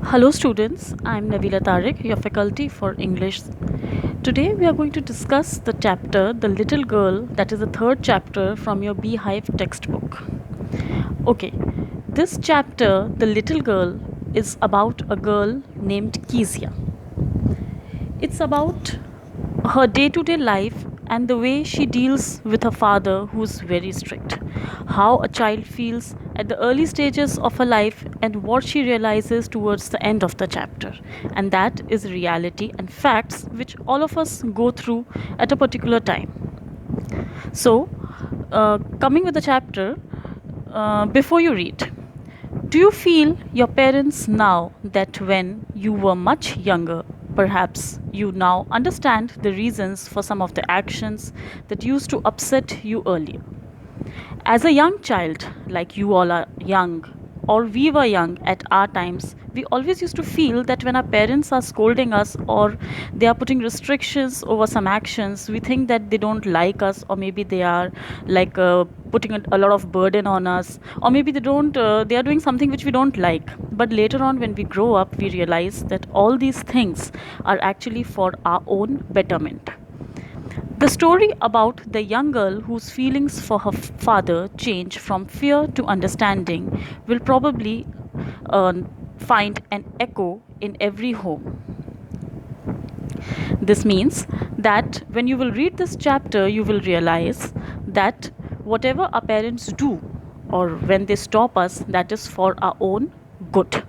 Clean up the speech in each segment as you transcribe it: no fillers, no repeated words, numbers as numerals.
Hello students, I am Nabila Tariq, your faculty for English. Today we are going to discuss the chapter The Little Girl, that is the third chapter from your Beehive textbook. Okay, this chapter, The Little Girl, is about a girl named Kezia. It's about her day to day life and the way she deals with her father, who's very strict. How a child feels at the early stages of her life and what she realizes towards the end of the chapter. And that is reality and facts which all of us go through at a particular time. So, coming with the chapter, before you read, do you feel your parents now that when you were much younger, perhaps you now understand the reasons for some of the actions that used to upset you earlier? As a young child, like you all are young, or we were young at our times, we always used to feel that when our parents are scolding us or they are putting restrictions over some actions, we think that they don't like us, or maybe they are like putting a lot of burden on us, or maybe they are doing something which we don't like. But later on, when we grow up, we realize that all these things are actually for our own betterment. The story about the young girl whose feelings for her father change from fear to understanding will probably uh, find an echo in every home. This means that when you will read this chapter, you will realize that whatever our parents do or when they stop us, that is for our own good.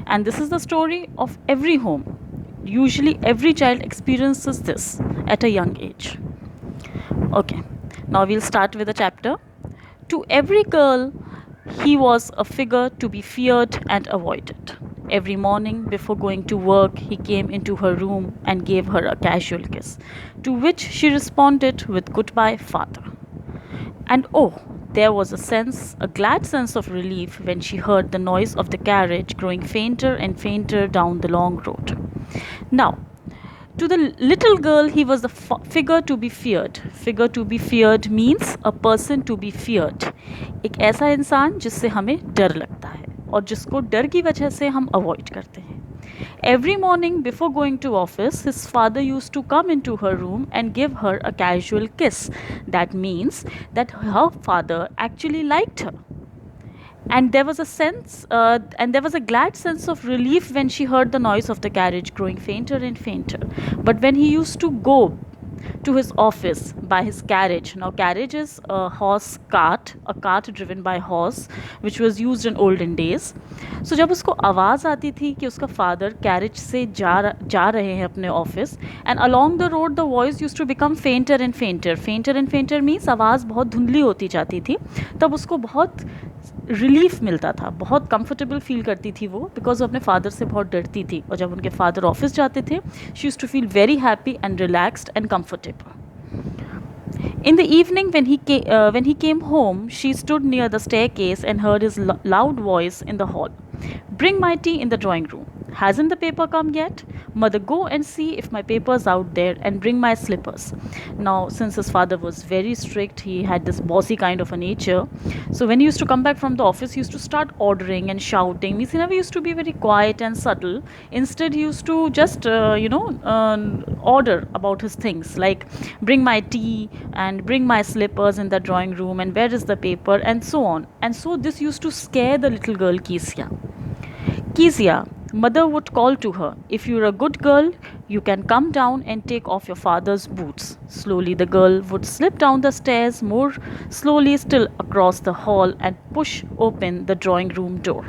And this is the story of every home. Usually, every child experiences this at a young age. Okay, now we'll start with the chapter. To every girl, he was a figure to be feared and avoided. Every morning before going to work, he came into her room and gave her a casual kiss, to which she responded with goodbye, father. And oh, there was a glad sense of relief when she heard the noise of the carriage growing fainter and fainter down the long road. Now, to the little girl, he was a figure to be feared. Figure to be feared means a person to be feared. एक ऐसा इंसान जिससे हमें डर लगता है और जिसको डर की वजह से हम अवॉइड करते हैं. Every morning before going to office, his father used to come into her room and give her a casual kiss. That means that her father actually liked her. And there was a glad sense of relief when she heard the noise of the carriage growing fainter and fainter. But when he used to go to his office by his carriage. Now, carriage is a cart driven by horse, which was used in olden days. So, जब उसको आवाज़ आती थी कि उसका father carriage से जा रहे हैं अपने office, and along the road the voice used to become fainter and fainter. Fainter and fainter means आवाज़ बहुत धुंधली होती जाती थी. तब उसको बहुत रिलीफ मिलता था, बहुत कंफर्टेबल फील करती थी वो, बिकॉज वो अपने फादर से बहुत डरती थी. और जब उनके फादर ऑफिस जाते थे, she used to feel very happy and relaxed and comfortable. In the evening, when he came home, she stood near the staircase and heard his loud voice in the hall. Bring my tea in the drawing room. Hasn't the paper come yet? Mother, go and see if my paper's out there and bring my slippers. Now, since his father was very strict, he had this bossy kind of a nature. So when he used to come back from the office, he used to start ordering and shouting. He never used to be very quiet and subtle. Instead, he used to just, order about his things like bring my tea and bring my slippers in the drawing room and where is the paper and so on. And so this used to scare the little girl Kezia. Kezia, mother would call to her, if you're a good girl, you can come down and take off your father's boots. Slowly the girl would slip down the stairs, more slowly still across the hall and push open the drawing room door.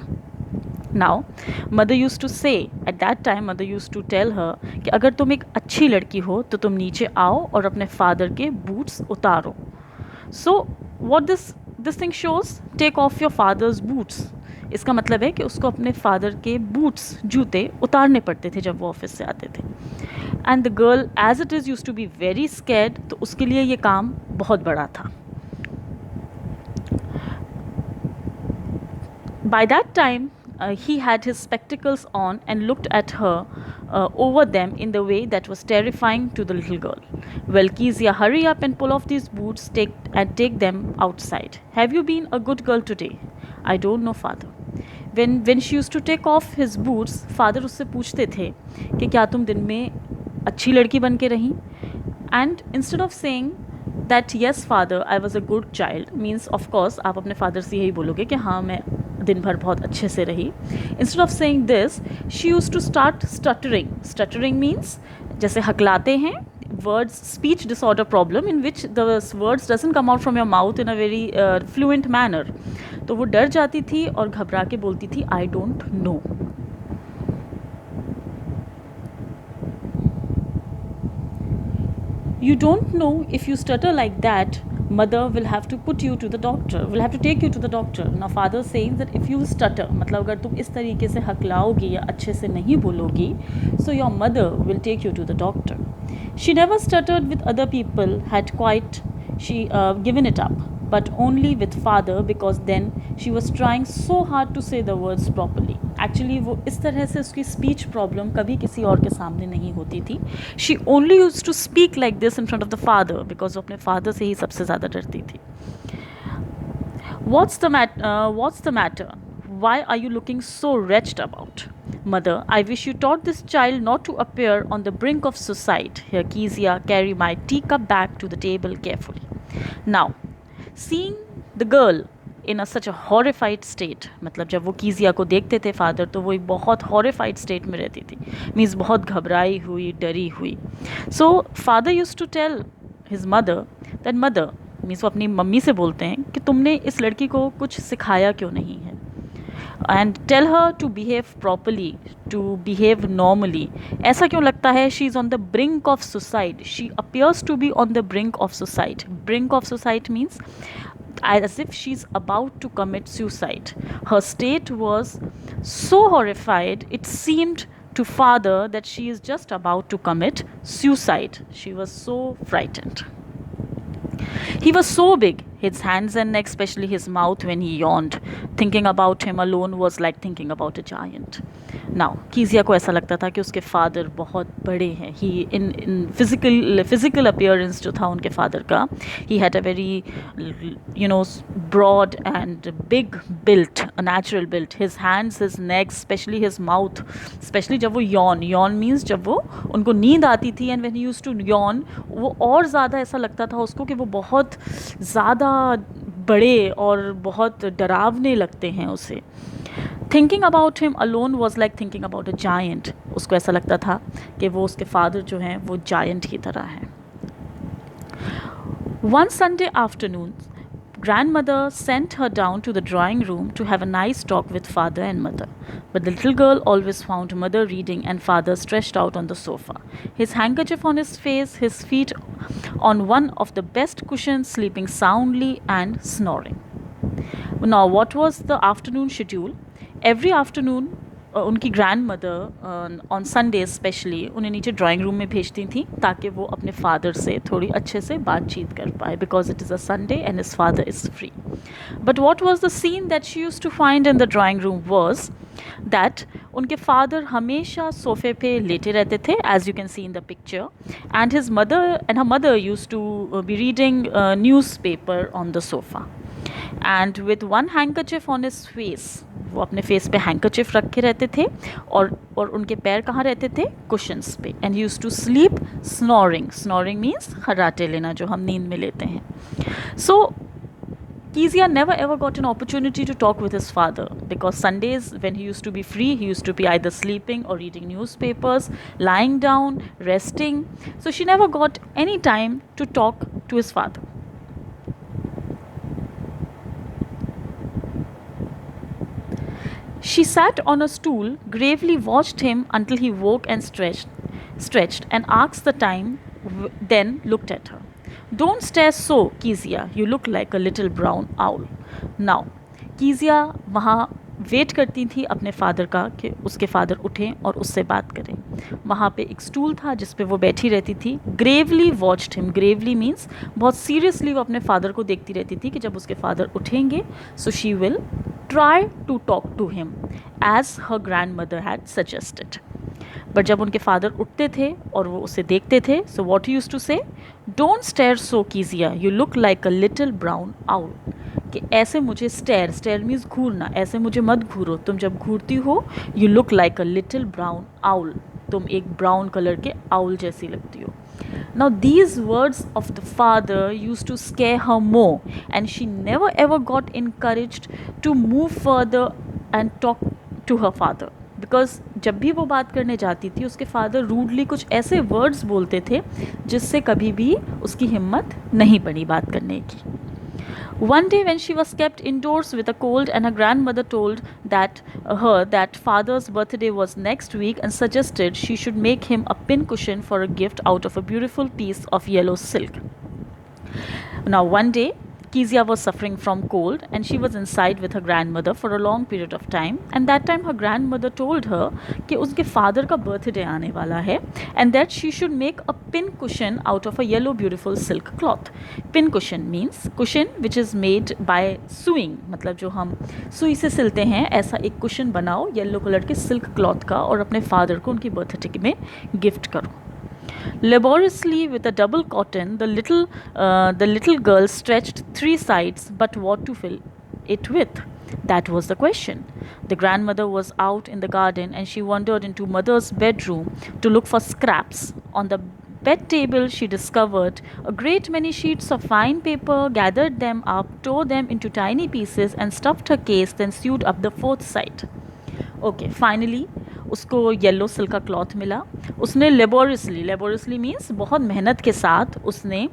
Now, mother used to say, at that time mother used to tell her कि अगर तुम एक अच्छी लड़की हो तो तुम नीचे आओ और अपने father के boots उतारो. So, what this thing shows, take off your father's boots. इसका मतलब है कि उसको अपने फादर के बूट्स जूते उतारने पड़ते थे जब वो ऑफिस से आते थे. And the girl as it is use to be very scared, तो उसके लिए ये काम बहुत बड़ा था. By that time, he had his spectacles on and looked at her over them in the way that was terrifying to the little girl. Well, Kezia, hurry up and pull off these boots take them outside. Have you been a good girl today? I don't know, father. when she used to take off his boots, father उससे पूछते थे कि क्या तुम दिन में अच्छी लड़की बन के रही? And instead of saying that yes father I was a good child, means of course आप अपने father से यही बोलोगे कि हाँ मैं दिन भर बहुत अच्छे से रही. Instead of saying this, she used to start stuttering. Stuttering means जैसे हकलाते हैं, words, speech disorder problem in which the words doesn't come out from your mouth in a very fluent manner. तो वो डर जाती थी और घबरा के बोलती थी I don't know. You don't know if you stutter like that, mother will have to put you to the doctor, will have to take you to the doctor. Now father saying that if you stutter, मतलब अगर तुम इस तरीके से हकलाओगी या अच्छे से नहीं बोलोगी, so your mother will take you to the doctor. She never stuttered with other people, had quite given it up, but only with father because then she was trying so hard to say the words properly. Actually वो इस तरह से उसकी speech problem कभी किसी और के सामने नहीं होती थी. She only used to speak like this in front of the father because वो अपने father से ही सबसे ज़्यादा डरती थी. What's the matter? Why are you looking so wretched about? Mother, I wish you taught this child not to appear on the brink of suicide. Here Kezia carry my teacup back to the table carefully. Now, seeing the girl in such a horrified state, मतलब जब वो कीजिया को देखते थे father तो वो एक बहुत horrified state में रहती थी, मीन्स बहुत घबराई हुई, डरी हुई. So father used to tell his mother that mother, means वो अपनी मम्मी से बोलते हैं कि तुमने इस लड़की को कुछ सिखाया क्यों नहीं है, and tell her to behave properly, to behave normally. ऐसा क्यों लगता है she is on the brink of suicide, she appears to be on the brink of suicide. Brink of suicide means as if she's about to commit suicide. Her state was so horrified, it seemed to father that she is just about to commit suicide. She was so frightened. He was so big, his hands and neck, especially his mouth when he yawned. Thinking about him alone was like thinking about a giant. Now, कीजिया को ऐसा लगता था कि उसके father बहुत बड़े हैं. He in physical appearance जो था उनके फादर का, he had a very broad and big built, a natural built. His hands, his neck, especially his mouth, especially जब वो yawn means जब वो उनको नींद आती थी, and when he used to yawn वो और ज़्यादा ऐसा लगता था उसको कि वो बहुत ज़्यादा बड़े और बहुत डरावने लगते हैं उसे. Thinking about him alone was like thinking about a giant. उसको ऐसा लगता था कि वो उसके फादर जो हैं वो giant की तरह हैं. One Sunday afternoon, grandmother sent her down to the drawing room to have a nice talk with father and mother. But the little girl always found mother reading and father stretched out on the sofa, his handkerchief on his face, his feet on one of the best cushions, sleeping soundly and snoring. Now, what was the afternoon schedule? Every afternoon उनकी grand mother on Sunday specially उन्हें नीचे drawing room में भेजती थी ताकि वो अपने father से थोड़ी अच्छे से बातचीत कर पाए, because it is a Sunday and his father is free. But what was the scene that she use to find in the drawing room was that उनके फादर हमेशा सोफे पे लेटे रहते थे, as you can see in the picture, and his mother and her mother use to be reading news paper on the sofa, and with one handkerchief on his face, वो अपने face पे हैंकरचिफ रखे रहते थे और उनके पैर कहाँ रहते थे? कुशन्स पे. And he used to sleep snoring. Snoring means खर्राटे लेना, जो हम नींद में लेते हैं. So Kezia never ever got an opportunity to talk with his father because Sundays when he used to be free, he used to be either sleeping or reading newspapers, lying down, resting. So she never got any time to talk to his father. She sat on a stool, gravely watched him until he woke and stretched and asked the time, then looked at her. Don't stare so, Kezia. You look like a little brown owl. Now, Kezia वहाँ wait करती थी अपने father का कि उसके father उठें और उससे बात करें. वहाँ पे एक स्टूल था जिस पे वो बैठी रहती थी. Gravely watched him. Gravely means बहुत सीरियसली वो अपने फादर को देखती रहती थी कि जब उसके फादर उठेंगे so she will try to talk to him as her grandmother had suggested. But जब उनके फादर उठते थे और वो उसे देखते थे, so what use to say, don't stare so Kezia, you look like a little brown owl. कि ऐसे मुझे स्टेयर मीन्स घूरना, ऐसे मुझे मत घूरो, तुम जब घूरती हो you look like a little brown owl, तुम एक ब्राउन कलर के आउल जैसी लगती हो. Now these words of the father used to scare her more, and she never ever got encouraged to move further and talk to her father. Because जब भी वो बात करने जाती थी उसके फादर रूडली कुछ ऐसे वर्ड्स बोलते थे जिससे कभी भी उसकी हिम्मत नहीं पड़ी बात करने की. One day when she was kept indoors with a cold and her grandmother told her that father's birthday was next week and suggested she should make him a pincushion for a gift out of a beautiful piece of yellow silk. Now one day Kezia was suffering from cold and she was inside with her grandmother for a long period of time, and that time her grandmother told her कि उसके father का birthday आने वाला है and that she should make a pin cushion out of a yellow beautiful silk cloth. Pin cushion means cushion which is made by sewing, मतलब जो हम सुई से सिलते हैं ऐसा एक cushion बनाओ येलो कलर के silk cloth का और अपने father को उनकी birthday में gift करो. Laboriously with a double cotton, the little girl stretched three sides, but what to fill it with? That was the question. The grandmother was out in the garden and she wandered into mother's bedroom to look for scraps. On the bed table, she discovered a great many sheets of fine paper, gathered them up, tore them into tiny pieces, and stuffed her case, then sewed up the fourth side. Okay finally उसको yellow silk का cloth मिला. उसने laboriously means बहुत मेहनत के साथ उसने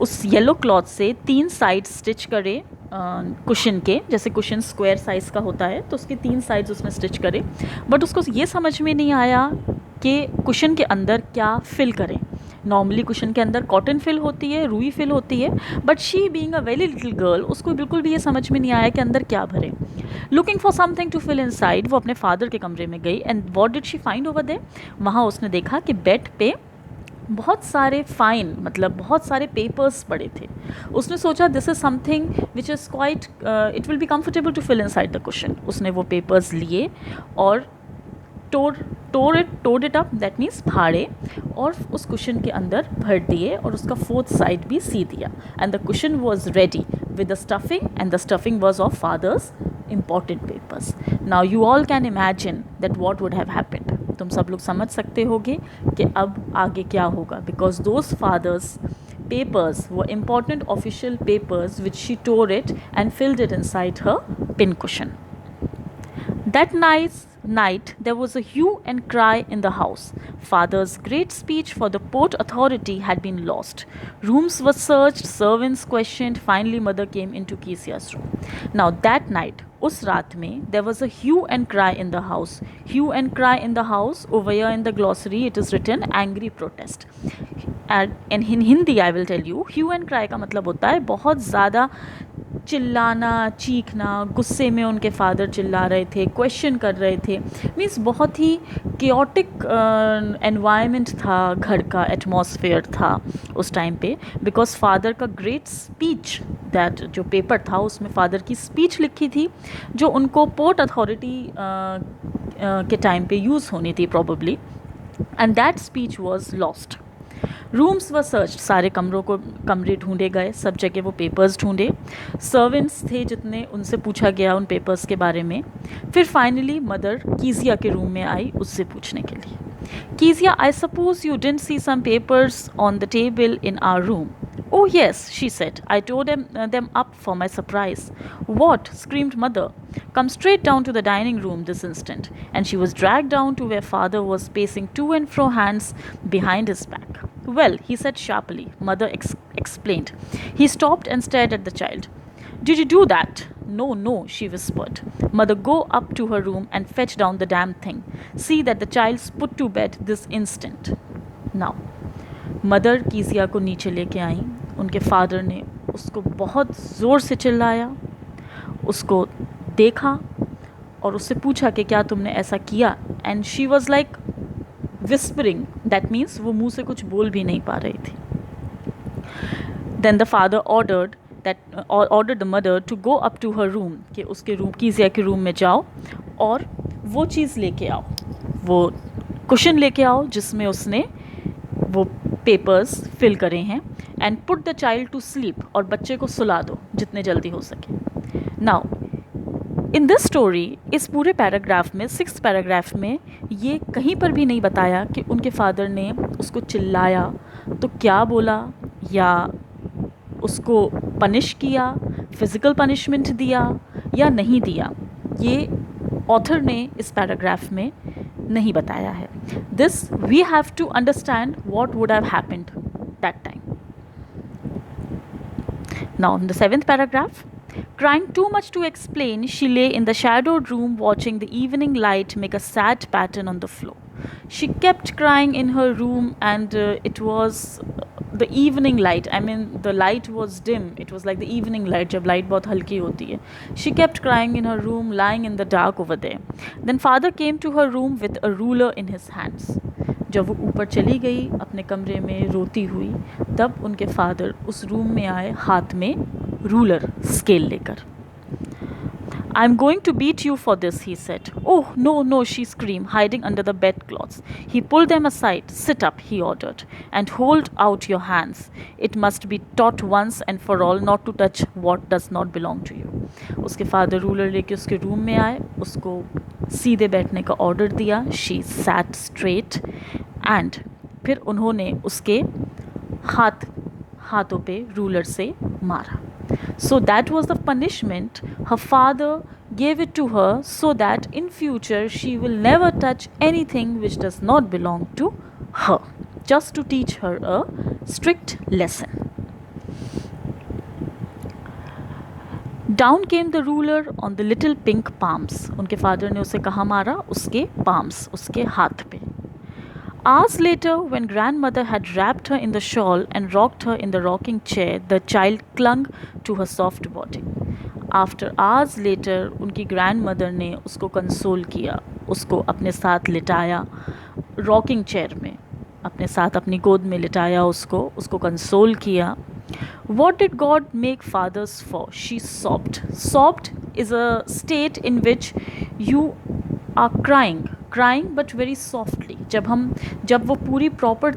उस येलो क्लॉथ से 3 साइड स्टिच करे कुशन के, जैसे कुशन स्क्वायर साइज़ का होता है तो उसके 3 साइड्स उसने स्टिच करे. बट उसको ये समझ में नहीं आया कि कुशन के अंदर क्या फिल करें. नॉर्मली कुशन के अंदर कॉटन फिल होती है, रुई फिल होती है, but she being a very little girl उसको बिल्कुल भी ये समझ में नहीं आया कि अंदर क्या भरें. Looking for something to fill inside वो अपने फादर के कमरे में गई and what did she find over there. वहाँ उसने देखा कि बेड पे बहुत सारे फाइन मतलब बहुत सारे पेपर्स पड़े थे. उसने सोचा this is something which is quite it will be comfortable to fill inside the cushion. उसने वो पेपर्स लिए और tore it up, that means फाड़े और उस कुशन के अंदर भर दिए और उसका फोर्थ साइड भी सी दिया. And the cushion was ready with the stuffing and the stuffing was of father's important papers. Now you all can imagine that what would have happened. तुम सब लोग समझ सकते होगे कि अब आगे क्या होगा, because those fathers papers were important official papers which she tore it and filled it inside her pin cushion. That night there was a hue and cry in the house. Father's great speech for the Port Authority had been lost. Rooms were searched, servants questioned. Finally mother came into Kezia's room. Now that night, उस रात में there was a hue and cry in the house. Hue and cry in the house, over here in the glossary it is written angry protest. And in Hindi I will tell you, hue and cry का मतलब होता है बहुत ज़्यादा चिल्लाना, चीखना, गुस्से में उनके फादर चिल्ला रहे थे, क्वेश्चन कर रहे थे. मीन्स बहुत ही केओटिक एनवायरनमेंट था, घर का एटमॉस्फेयर था उस टाइम पे, बिकॉज फादर का ग्रेट स्पीच दैट जो पेपर था उसमें फादर की स्पीच लिखी थी जो उनको पोर्ट अथॉरिटी के टाइम पे यूज़ होनी थी probably, and that speech was lost. Rooms व सर्च, सारे कमरे ढूंढे गए, सब जगह वो पेपर्स ढूंढे. सर्वेंट्स थे जितने उनसे पूछा गया उन पेपर्स के बारे में. फिर फाइनली मदर कीजिया के रूम में आई उससे पूछने के लिए. Kezia, I suppose you didn't see some papers on the table in our room. Oh yes, she said. I tore them up for my surprise. What? Screamed mother. Come straight down to the dining room this instant. And she was dragged down to where father was pacing to and fro, hands behind his back. Well, he said sharply. Mother explained. He stopped and stared at the child. Did you do that? No, she whispered. Mother, go up to her room and fetch down the damn thing. See that the child's put to bed this instant. Now, mother Kezia को नीचे लेके आई. उनके father ने उसको बहुत ज़ोर से चिल्लाया, उसको देखा और उससे पूछा कि क्या तुमने ऐसा किया. And she was like whispering, that means वो मुंह से कुछ बोल भी नहीं पा रही थी. Then the father ordered the mother to go up to her room, कि उसके रूम कीजिया के रूम में जाओ और वो चीज़ लेके आओ, वो कुशन लेके आओ जिसमें उसने वो पेपर्स फिल करे हैं and put the child to sleep, और बच्चे को सुला दो जितने जल्दी हो सके. नाउ इन दिस स्टोरी, इस पूरे पैराग्राफ में, 6th पैराग्राफ में, ये कहीं पर भी नहीं बताया कि उनके फादर ने उसको चिल्लाया तो क्या बोला, या उसको पनिश किया, फिज़िकल पनिशमेंट दिया या नहीं दिया. ये ऑथर ने इस पैराग्राफ में नहीं बताया है. This we have to understand what would have happened that time. Now, in the 7th paragraph, crying too much to explain, she lay in the shadowed room watching the evening light make a sad pattern on the floor. She kept crying in her room, and it was the evening light. I mean, the light was dim. It was like the evening light, jab light bahut halki hoti hai. She kept crying in her room, lying in the dark over there. Then father came to her room with a ruler in his hands. जब वो ऊपर चली गई अपने कमरे में रोती हुई, तब उनके फादर उस रूम में आए हाथ में रूलर, स्केल लेकर. I am going to beat you for this, he said. Oh, no, no, she screamed, hiding under the bedclothes. He pulled them aside. Sit up, he ordered, and hold out your hands. It must be taught once and for all not to touch what does not belong to you. उसके father ruler लेके उसके room में आए, उसको सीधे बैठने का order दिया. She sat straight, and फिर उन्होंने उसके हाथों पे रूलर से मारा. So that was the punishment. Her father gave it to her so that in future she will never touch anything which does not belong to her, just to teach her a strict lesson. Down came the ruler on the little pink palms. उनके father ने उसे कहाँ मारा? उसके palms, उसके हाथ पे. Hours later, when grandmother had wrapped her in the shawl and rocked her in the rocking chair, the child clung to her soft body. After hours later, उनकी grandmother ने उसको कंसोल किया, उसको अपने साथ लिटाया रॉकिंग चेयर में, अपने साथ अपनी गोद में लिटाया उसको कंसोल किया. What did God make fathers for? She sobbed. Sobbed is a state in which you are crying but very softly. जब वो पूरी प्रॉपर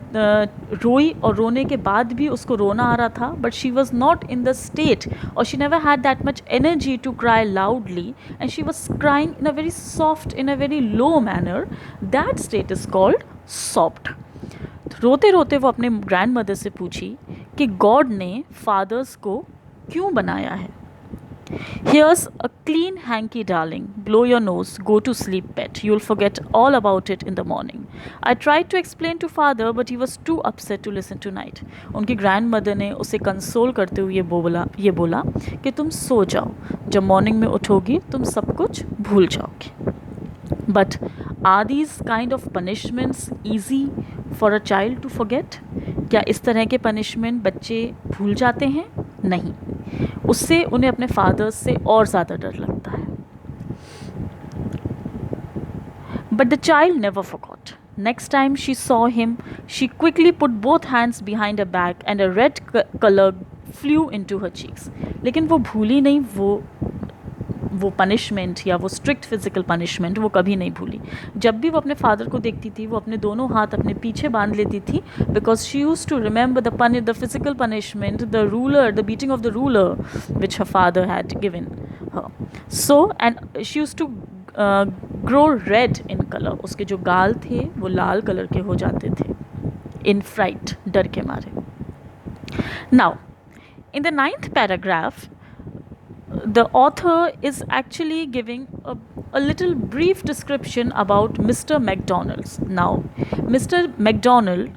रोई और रोने के बाद भी उसको रोना आ रहा था, but she was not in the state, or she never had that much energy to cry loudly, and she was crying in a very soft, in a very low manner. That state is called sobbed. रोते रोते वो अपने grand mother से पूछी कि God ने fathers को क्यों बनाया है. Here's a clean hanky, darling. Blow your nose. Go to sleep, pet. You'll forget all about it in the morning. I tried to explain to father, but he was too upset to listen tonight. उनकी grandmother ने उसे console करते हुए ये बोला कि तुम सो जाओ, जब मॉर्निंग में उठोगी तुम सब कुछ भूल जाओगी. But are these kind of punishments easy for a child to forget? क्या इस तरह के punishment बच्चे भूल जाते हैं? नहीं, उससे उन्हें अपने फादर्स से और ज़्यादा डर लगता है. But the child never forgot. Next time she saw him, she quickly put both hands behind her back and a red color flew into her cheeks. लेकिन वो भूली नहीं, वो पनिशमेंट या वो स्ट्रिक्ट फिजिकल पनिशमेंट वो कभी नहीं भूली. जब भी वो अपने फादर को देखती थी, वो अपने दोनों हाथ अपने पीछे बांध लेती थी, because she use to remember the physical punishment, the ruler, the beating of the ruler which her father had given her. So and she use to grow red in colour. उसके जो गाल थे वो लाल कलर के हो जाते थे इन freight, डर के मारे. Now in the 9th paragraph, the author is actually giving a little brief description about Mr. McDonald's. Now, Mr. McDonald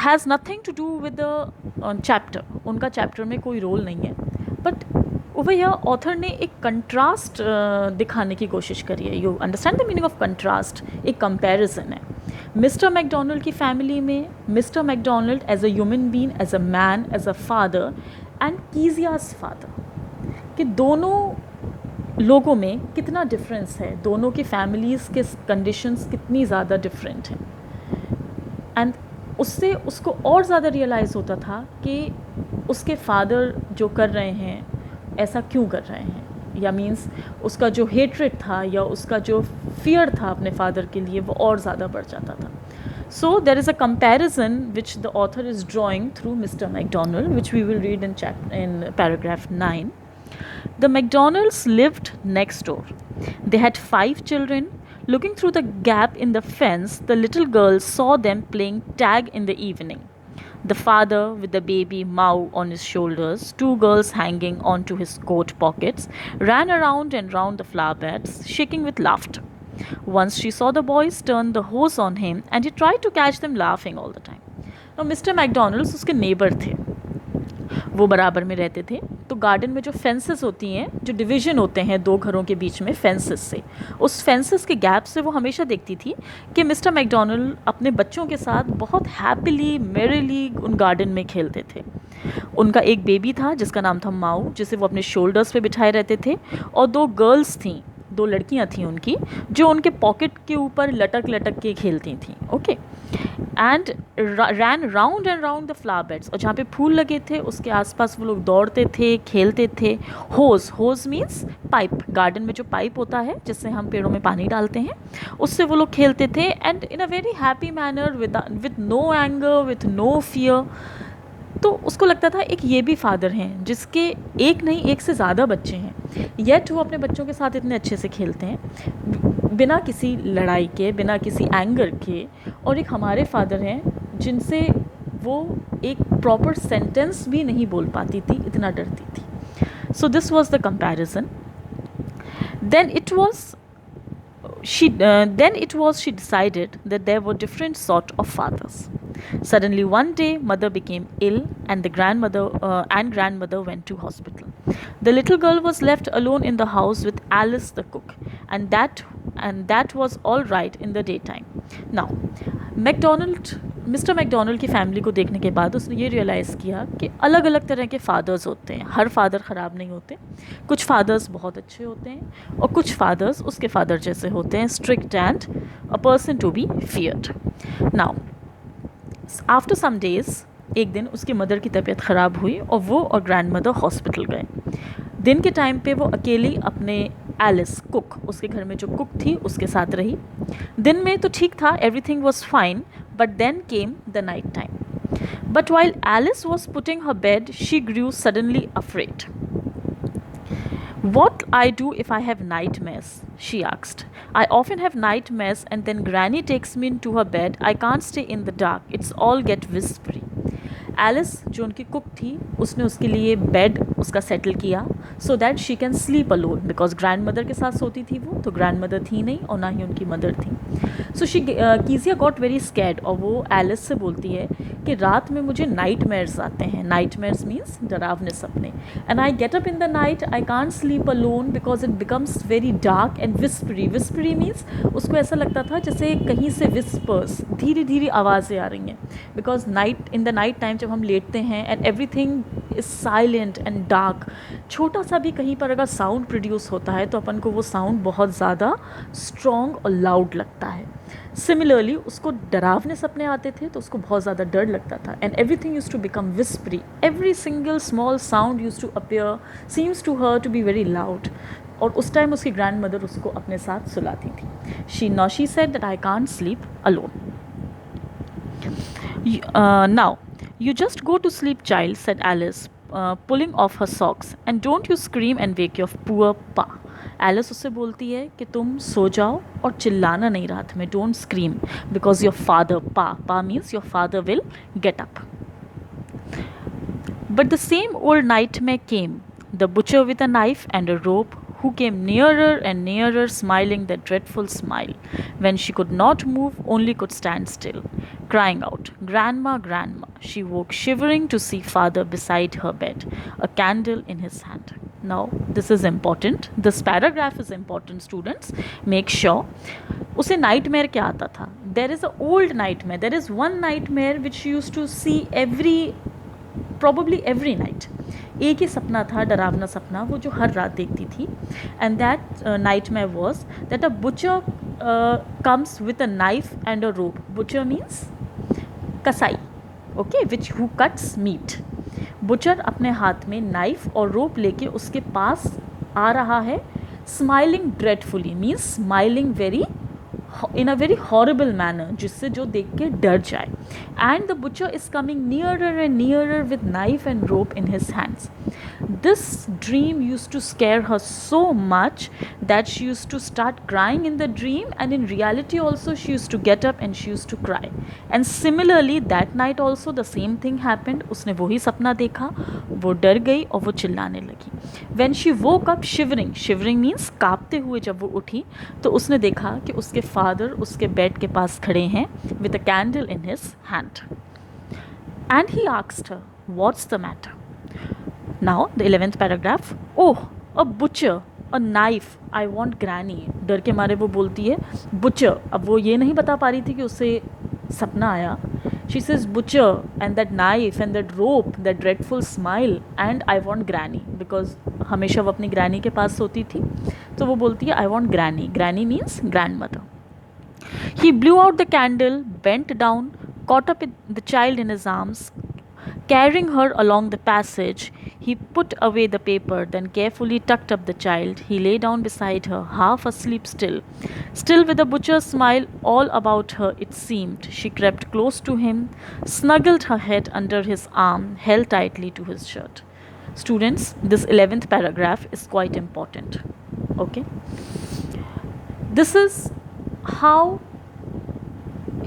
has nothing to do with the chapter. उनका chapter में कोई role नहीं है. But over here, author ने एक contrast दिखाने की कोशिश करी है. You understand the meaning of contrast? एक comparison है. Mr. McDonald की family में Mr. McDonald as a human being, as a man, as a father, and Kezia's father, कि दोनों लोगों में कितना डिफरेंस है, दोनों की फैमिलीज़ के कंडीशंस कितनी ज़्यादा डिफरेंट हैं. एंड उससे उसको और ज़्यादा रियलाइज़ होता था कि उसके फादर जो कर रहे हैं ऐसा क्यों कर रहे हैं, या मीन्स उसका जो हेट्रेड था या उसका जो फियर था अपने फादर के लिए वो और ज़्यादा बढ़ जाता था. So there is a comparison which the author is drawing through Mr. MacDonald, which we will read in paragraph 9. The McDonalds lived next door. They had 5 children. Looking through the gap in the fence, the little girl saw them playing tag in the evening. The father, with the baby Mao on his shoulders, 2 girls hanging onto his coat pockets, ran around and round the flower beds, shaking with laughter. Once she saw the boys turn the hose on him and he tried to catch them laughing all the time. Now Mr. McDonald's उसके neighbour थे, वो बराबर में रहते थे. तो garden में जो फेंसेस होती हैं, जो डिवीज़न होते हैं 2 घरों के बीच में फेंसेस से, उस फेंसेस के गैप से वो हमेशा देखती थी कि मिस्टर मैकडोनल्ड अपने बच्चों के साथ बहुत हैप्पीली मेरीली उन गार्डन में खेलते थे. उनका एक बेबी था जिसका नाम था माऊ, जिसे वो अपने शोल्डर्स पे बिठाए रहते थे, और 2 गर्ल्स थीं, 2 लड़कियां थीं उनकी, जो उनके पॉकेट के ऊपर लटक लटक के खेलती थीं. Okay. And ran round and round the flower beds, और जहाँ पे फूल लगे थे उसके आसपास वो लोग दौड़ते थे, खेलते थे. होज मीन्स पाइप, गार्डन में जो पाइप होता है जिससे हम पेड़ों में पानी डालते हैं, उससे वो लोग खेलते थे. And in a very happy manner, with no anger, with no fear. तो उसको लगता था एक ये भी फादर हैं जिसके एक नहीं एक से ज़्यादा बच्चे हैं, येट वो अपने बच्चों के साथ इतने अच्छे से खेलते हैं बिना किसी लड़ाई के, बिना किसी एंगर के. और एक हमारे फादर हैं जिनसे वो एक प्रॉपर सेंटेंस भी नहीं बोल पाती थी, इतना डरती थी. So this was the comparison. Then it was she decided that there were different sort of fathers. Suddenly one day mother became ill and the grandmother went to hospital. The little girl was left alone in the house with Alice the cook, and that was all right in the daytime. Now mister McDonald की family को देखने के बाद उसने ये realise किया कि अलग अलग तरह के फादर्स होते हैं. हर फादर ख़राब नहीं होते. कुछ फादर्स बहुत अच्छे होते हैं और कुछ फादर्स उसके फादर जैसे होते हैं, strict and a person to be feared. Now after some days, एक दिन उसकी मदर की तबीयत ख़राब हुई और वो और ग्रैंड मदर हॉस्पिटल गए. दिन के टाइम पे वो अकेली अपने एलिस कुक, उसके घर में जो कुक थी उसके साथ रही. दिन में तो ठीक था, everything was fine, but then came the night time. But while Alice was putting her bed she grew suddenly afraid. What I do if I have nightmares? She asked. I often have nightmares and then Granny takes me into her bed. I can't stay in the dark. It's all get whispery. Alice जो उनकी cook थी उसने उसके लिए bed उसका settle किया so that she can sleep alone, because grand mother के साथ सोती थी वो, तो ग्रैंड मदर थी नहीं और ना ही उनकी मदर थी. सो कीजिया गॉट वेरी स्कैर्ड और वो एलिस से बोलती है कि रात में मुझे नाइटमेयर्स आते हैं. नाइटमेयर्स मीन्स डरावने सपने. And I get up in the night, I can't sleep alone because it becomes very dark and whispery. Whispery means उसको ऐसा लगता था जैसे कहीं से विस्पर्स, धीरे धीरे आवाज़ें आ रही हैं, because in the night time जब हम लेटते हैं and everything is silent and dark, छोटा सा भी कहीं पर अगर साउंड प्रोड्यूस होता है तो अपन को वो साउंड बहुत ज़्यादा स्ट्रॉन्ग और लाउड लगता है. सिमिलरली उसको डरावने सपने आते थे तो उसको बहुत ज़्यादा डर लगता था. And everything use to become whispery. Every single small sound use to appear seems to her to be very loud. और उस टाइम उसकी ग्रैंड मदर उसको अपने साथ सुलाती थी. She said that I can't sleep alone. Now, you just go to sleep, child, said Alice, pulling off her socks, and don't you scream and wake your poor pa. Alice उससे बोलती है कि तुम सो जाओ और चिल्लाना नहीं रात में. Don't scream because your father, pa means your father will get up. But the same old nightmare came, the butcher with a knife and a rope, who came nearer and nearer, smiling that dreadful smile, when she could not move, only could stand still, crying out, "Grandma, Grandma!" She woke shivering to see father beside her bed, a candle in his hand. Now, this is important. This paragraph is important, students. Make sure. उसे nightmare क्या आता था? There is an old nightmare. There is one nightmare which she used to see probably every night. एक ही सपना था, डरावना सपना, वो जो हर रात देखती थी. And that nightmare was that a butcher comes with a knife and a rope. Butcher means कसाई, okay, which who cuts meat. Butcher अपने हाथ में नाइफ और रोप लेके उसके पास आ रहा है. Smiling dreadfully means smiling very in a very horrible manner, जिससे जो देख के डर जाए. And the butcher is coming nearer and nearer with knife and rope in his hands. This dream used to scare her so much that she used to start crying in the dream, and in reality also she used to get up and she used to cry. And similarly that night also the same thing happened. उसने वही सपना देखा, वो डर गई और वो चिल्लाने लगी. When she woke up shivering, shivering means कांपते हुए जब वो उठी तो उसने देखा कि उसके फादर उसके बेड के पास खड़े हैं with a candle in his hand. And he asked her, what's the matter? Now the 11th paragraph. Oh, a butcher, a knife, I want granny. डर के मारे वो बोलती है butcher. अब वो ये नहीं बता पा रही थी कि उसे सपना आया. She says butcher and that knife and that rope, that dreadful smile, and I want granny, because हमेशा वो अपनी ग्रैनी के पास सोती थी. तो वो बोलती है I want granny. Granny means grandmother. He blew out the candle, bent down, caught up the child in his arms. Carrying her along the passage, he put away the paper, then carefully tucked up the child. He lay down beside her, half asleep still. Still with a butcher's smile all about her, it seemed. She crept close to him, snuggled her head under his arm, held tightly to his shirt. Students, this 11th paragraph is quite important. Okay? This is how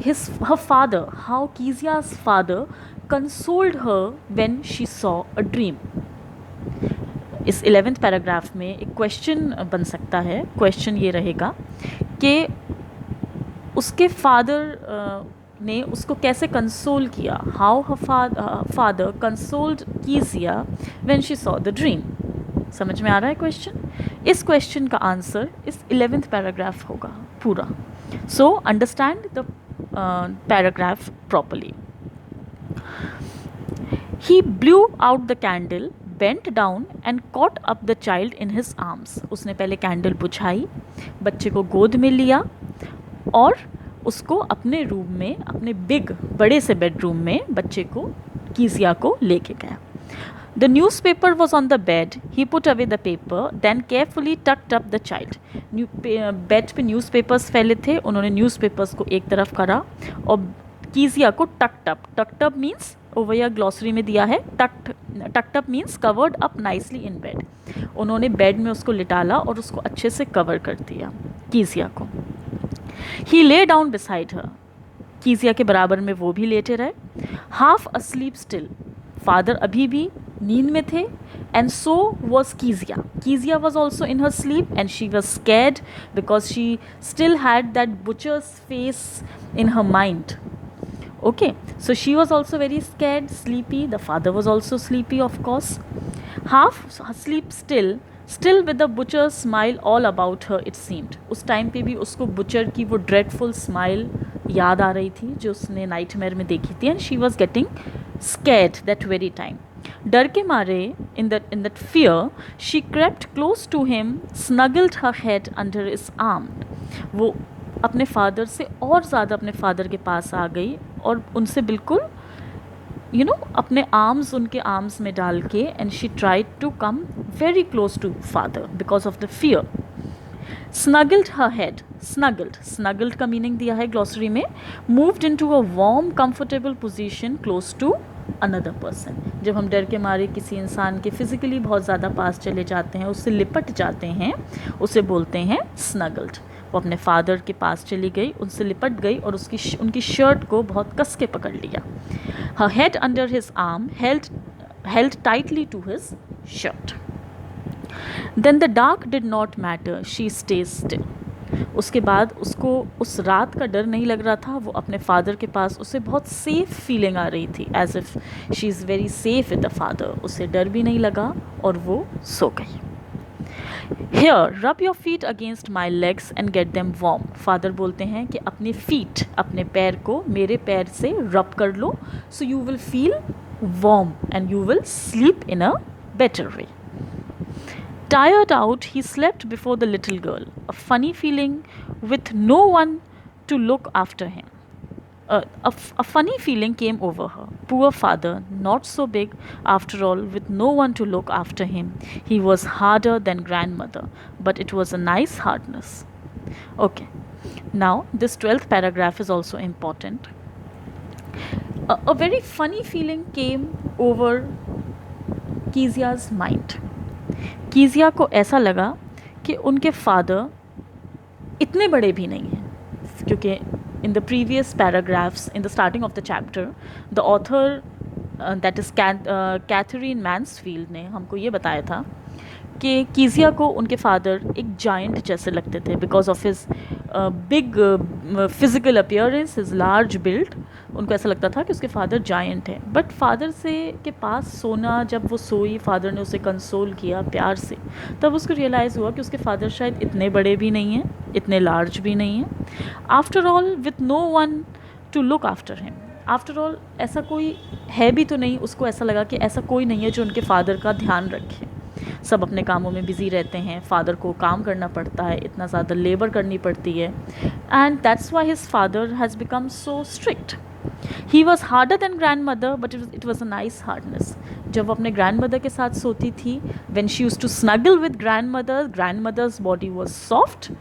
her father, how Kezia's father consoled her when she saw a dream. इस 11th paragraph में एक question बन सकता है. Question ये रहेगा कि उसके फादर ने उसको कैसे कंसोल किया. How her father consoled Kezia when she saw the dream. समझ में आ रहा है क्वेश्चन? इस क्वेश्चन का आंसर इस 11th पैराग्राफ होगा पूरा. So understand the paragraph properly. He blew out the candle, bent down and caught up the child in his arms. उसने पहले कैंडल बुझाई, बच्चे को गोद में लिया और उसको अपने रूम में, अपने बड़े से बेडरूम में बच्चे को, कीजिया को लेके गया. The newspaper was on the bed. He put away the paper, then carefully tucked up the child. Bed पे न्यूज़पेपर्स फैले थे, उन्होंने न्यूज़पेपर्स को एक तरफ करा और कीजिया को टक्ड अप मीन्स ओवर या ग्लॉसरी में दिया है. Tucked up means covered up nicely in bed. उन्होंने बेड में उसको लिटाला और उसको अच्छे से कवर कर दिया कीजिया को. ही ले डाउन बिसाइड हर. कीजिया के बराबर में वो भी लेटे रहे. Half asleep still. फादर अभी भी नींद में थे. And so was Kezia. Kezia was also in her sleep and she was scared because she still had that butcher's face in her mind. Okay, so she was also very scared, sleepy. The father was also sleepy, of course. Half asleep still with the butcher's smile all about her, it seemed. उस time पे भी उसको butcher की वो dreadful smile याद आ रही थी जो उसने नाइटमेयर में देखी थी. And she was getting scared that very time. डर के मारे in that fear, she crept close to him, snuggled her head under his arm. वो अपने फादर से और ज़्यादा अपने फादर के पास आ गई और उनसे बिल्कुल अपने आर्म्स उनके आर्म्स में डाल के. And she tried to come very close to father because of the fear. Snuggled her head. Snuggled का मीनिंग दिया है ग्लॉसरी में. Moved into a warm comfortable position close to another person. जब हम डर के मारे किसी इंसान के फिजिकली बहुत ज़्यादा पास चले जाते हैं, उससे लिपट जाते हैं, उसे बोलते हैं स्नगल्ड. वो अपने फादर के पास चली गई, उनसे लिपट गई और उनकी शर्ट को बहुत कस के पकड़ लिया. Her head under his arm held tightly to his shirt. Then the dark did not matter, she stays still. उसके बाद उसको उस रात का डर नहीं लग रहा था. वो अपने फादर के पास, उसे बहुत सेफ फीलिंग आ रही थी, as if she is very safe with the father. उसे डर भी नहीं लगा और वो सो गई. Here, rub your feet against my legs and get them warm. Father बोलते हैं कि अपने फीट, अपने पैर को मेरे पैर से रब कर लो, so you will feel warm and you will sleep in a better way. Tired out, he slept before the little girl. A funny feeling with no one to look after him. A funny feeling came over her. Poor father, not so big after all, with no one to look after him. He was harder than grandmother, but it was a nice hardness. Okay, Now, this 12th paragraph is also important. A very funny feeling came over कीजिया's mind. कीजिया को ऐसा लगा कि उनके father इतने बड़े भी नहीं हैं, क्योंकि in the previous paragraphs in the starting of the chapter the author that is Catherine Mansfield ने हमको ये बताया था कि कीजिया को उनके फादर एक जायंट जैसे लगते थे because of his big physical appearance, his large build. उनको ऐसा लगता था कि उसके फादर जायंट हैं. बट फादर से के पास सोना, जब वो सोई, फादर ने उसे कंसोल किया प्यार से, तब उसको रियलाइज़ हुआ कि उसके फादर शायद इतने बड़े भी नहीं हैं, इतने लार्ज भी नहीं हैं. After all with no one to look after him. After all ऐसा कोई है भी तो नहीं. उसको ऐसा लगा कि ऐसा कोई नहीं है जो उनके फादर का ध्यान रखे. सब अपने कामों में बिज़ी रहते हैं. फादर को काम करना पड़ता है, इतना ज़्यादा लेबर करनी पड़ती है. And that's why his father has become so strict. He was harder than grandmother, but it was a nice hardness. जब वो अपने ग्रैंड मदर के साथ सोती थी, when she use to snuggle with grandmother's body was soft.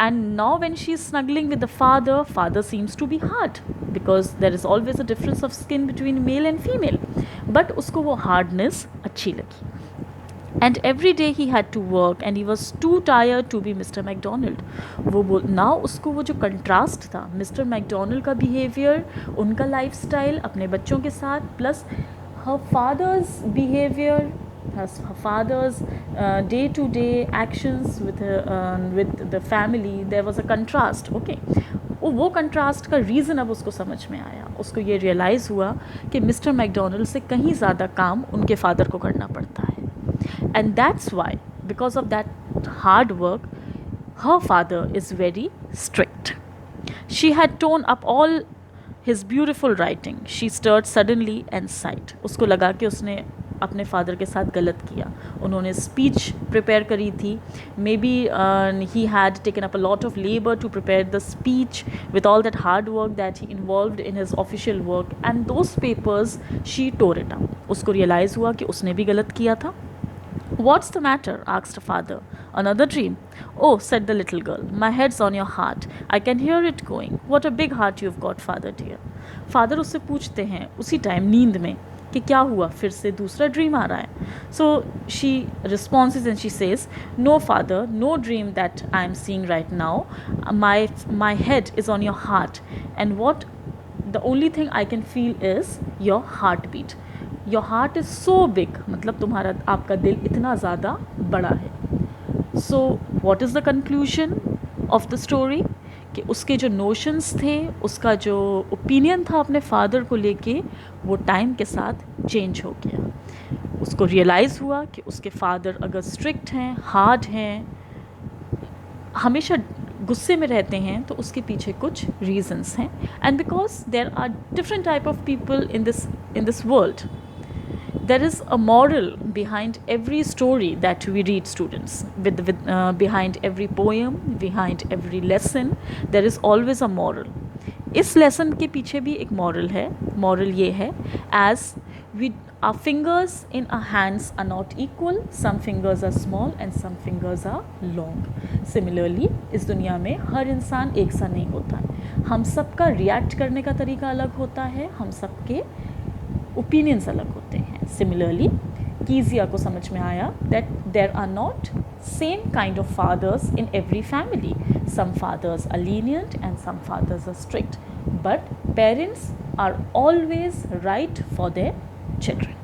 And now when she is snuggling with the father seems to be hard because there is always a difference of skin between male and female. But उसको वो hardness अच्छी लगी. And every day he had to work and he was too tired to be Mr. McDonald. वो now उसको वो जो contrast था, Mr. McDonald का behavior, उनका lifestyle अपने बच्चों के साथ, plus her father's behavior, her father's day-to-day actions with the family, there was a contrast. Okay, वो कंट्रास्ट का रीज़न अब उसको समझ में आया. उसको ये रियलाइज़ हुआ कि मिस्टर मैकडोनल्ड से कहीं ज़्यादा काम उनके फादर को करना पड़ता है. And that's why, because of that hard work, her father is very strict. She had torn up all his beautiful writing. She stirred suddenly and sighed. उसको लगा कि उसने अपने फादर के साथ गलत किया. उन्होंने स्पीच प्रिपेयर करी थी. Maybe he had taken up a lot of labour to prepare the speech with all that hard work that he involved in his official work, and those papers she tore it out. उसको realise हुआ कि उसने भी गलत किया था. What's the matter? asked her father. Another dream? Oh, said the little girl, my head's on your heart. I can hear it going. What a big heart you've got, father dear. Father उससे पूछते हैं उसी time नींद में कि क्या हुआ, फिर से दूसरा ड्रीम आ रहा है. So she responds and she says, no father, no dream that I'm seeing right now. My head is on your heart, and what the only thing I can feel is your heartbeat. Your heart is so big, मतलब तुम्हारा आपका दिल इतना ज़्यादा बड़ा है. So what is the conclusion of the story? कि उसके जो नोशंस थे, उसका जो ओपिनियन था अपने फादर को लेके, वो टाइम के साथ चेंज हो गया. उसको रियलाइज़ हुआ कि उसके फादर अगर स्ट्रिक्ट हैं, हार्ड हैं, हमेशा गुस्से में रहते हैं, तो उसके पीछे कुछ रीजंस हैं. And because there are different type of people in this world, there is a moral behind every story that we read, students. Behind every poem, behind every lesson, there is always a moral. इस lesson के पीछे भी एक moral है. Moral ये है, as we our fingers in our hands are not equal. Some fingers are small and some fingers are long. Similarly, इस दुनिया में हर इंसान एक सा नहीं होता है. हम सबका रिएक्ट करने का तरीका अलग होता है, हम सबके ओपिनियंस अलग होते हैं. सिमिलरली कीजिया को समझ में आया that there are not same kind of fathers in every family. Some fathers are lenient and some fathers are strict, but parents are always right for their children.